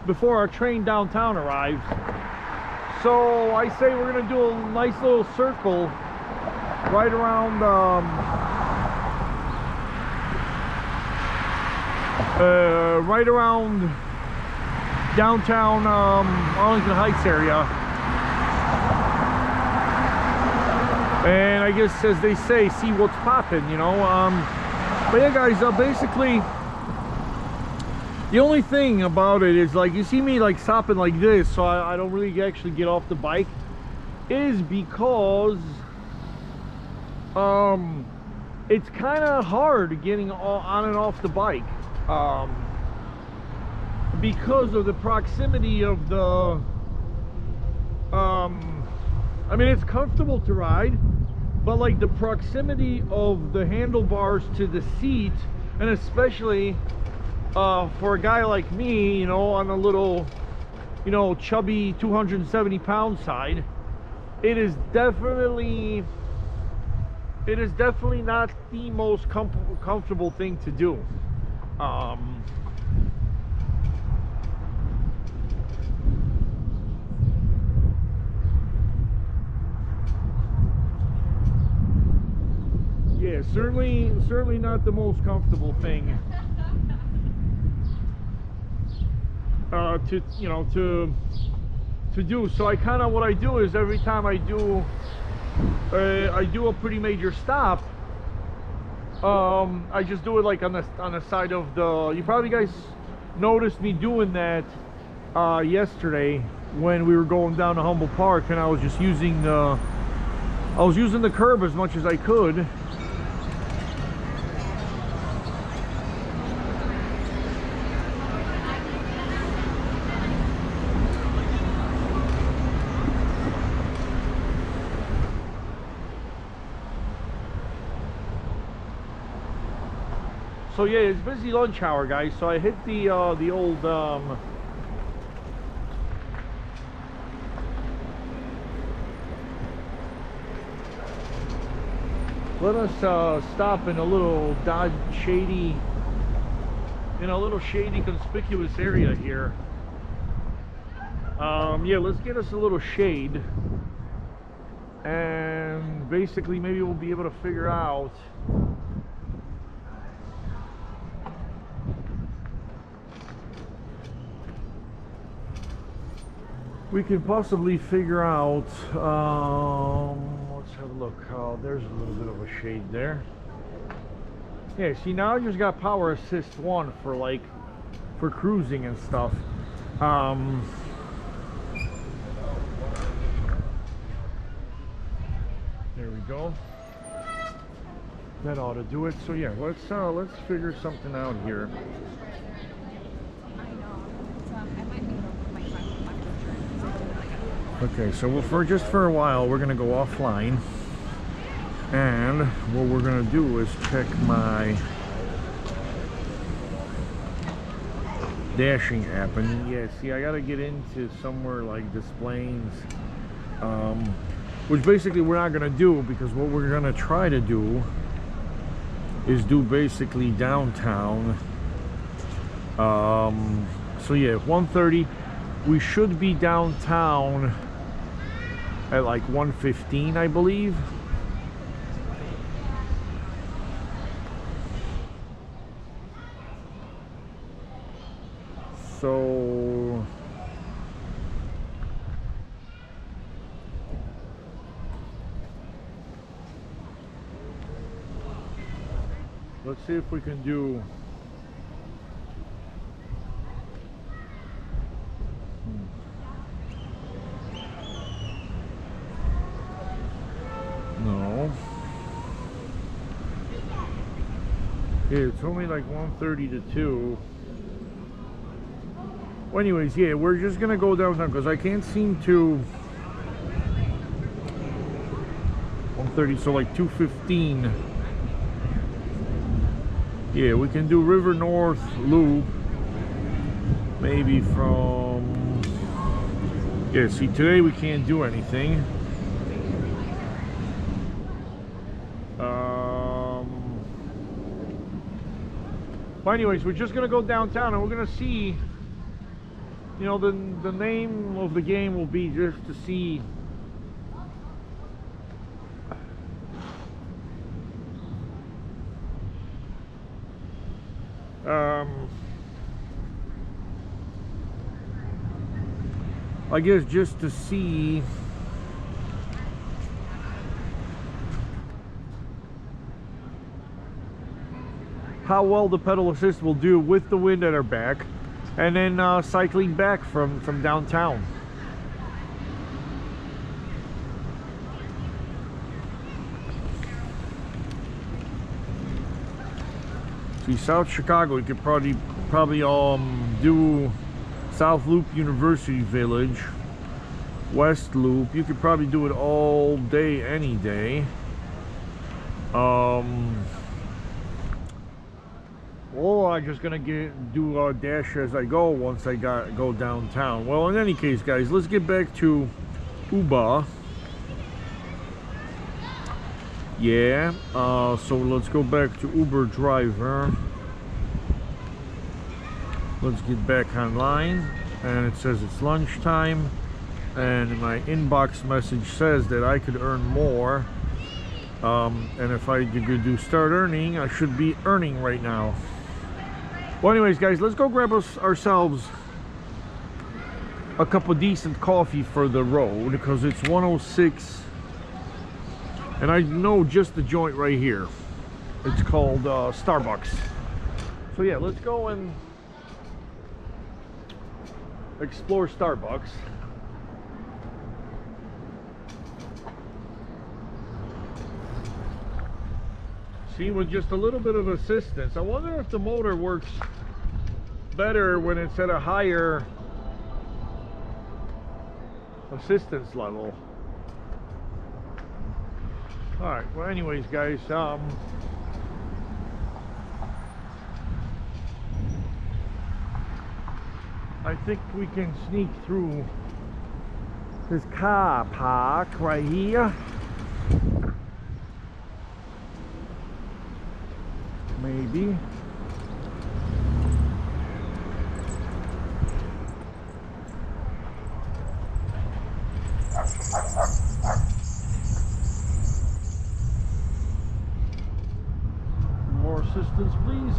before our train downtown arrives. So I say we're gonna do a nice little circle right around downtown Arlington Heights area. And I guess, as they say, see what's popping, you know. But yeah, guys, basically the only thing about it is, like, you see me like stopping like this, so I don't really actually get off the bike, is because it's kind of hard getting on and off the bike, because of the proximity of the I mean, it's comfortable to ride, but like the proximity of the handlebars to the seat, and especially for a guy like me, you know, on a little, you know, chubby 270-pound side, it is definitely not the most comfortable thing to do. Yeah, certainly not the most comfortable thing to, you know, to do. So what I do is, every time I do a pretty major stop, I just do it like on the side of the, you probably guys noticed me doing that yesterday when we were going down to Humboldt Park, and I was just using the curb as much as I could. So yeah, it's busy lunch hour, guys. So I hit the old let us stop in a little shady conspicuous area here. Yeah, let's get us a little shade, and basically maybe we'll be able to figure out let's have a look. There's a little bit of a shade there. Yeah, see, now I just got power assist 1 for cruising and stuff. There we go. That ought to do it. So yeah, let's figure something out here. Okay, so just for a while, we're gonna go offline, and what we're gonna do is check my dashing app. And yeah, see, I gotta get into somewhere like Des Plaines, which basically we're not gonna do, because what we're gonna try to do is do basically downtown. So yeah, 1:30, we should be downtown at like 1:15, I believe. So let's see if we can do no. Yeah, it's only like 1:30 to 2. Well, anyways, yeah, we're just gonna go downtown because I can't seem to. 1:30, so like 2:15. Yeah, we can do River North Loop, maybe from. Yeah, see, today we can't do anything. But anyways, we're just gonna go downtown, and we're gonna see you know, the name of the game will be just to see I guess just to see how well the pedal assist will do with the wind at our back, and then cycling back from downtown. See, South Chicago, you could probably do South Loop, University Village, West Loop. You could probably do it all day, any day. Or I'm just gonna do a dash as I go once I go downtown. Well, in any case, guys, let's get back to Uber. Yeah, so let's go back to Uber driver. Let's get back online, and it says it's lunchtime, and my inbox message says that I could earn more, and if I do start earning, I should be earning right now. Well, anyways, guys, let's go grab ourselves a cup of decent coffee for the road, because it's 106, and I know just the joint right here. It's called Starbucks. So yeah, let's go and explore Starbucks. See, with just a little bit of assistance. I wonder if the motor works better when it's at a higher assistance level. Alright, well anyways, guys, I think we can sneak through this car park right here. Maybe. More assistance, please.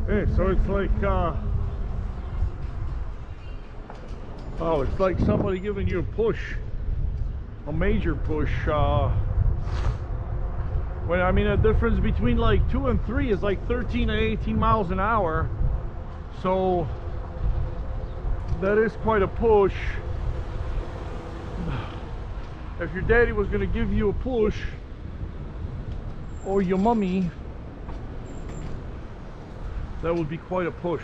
Hey, so it's like oh, it's like somebody giving you a push. A major push. When I mean, the difference between like 2 and 3 is like 13 and 18 miles an hour, so that is quite a push. If your daddy was going to give you a push, or your mommy, that would be quite a push.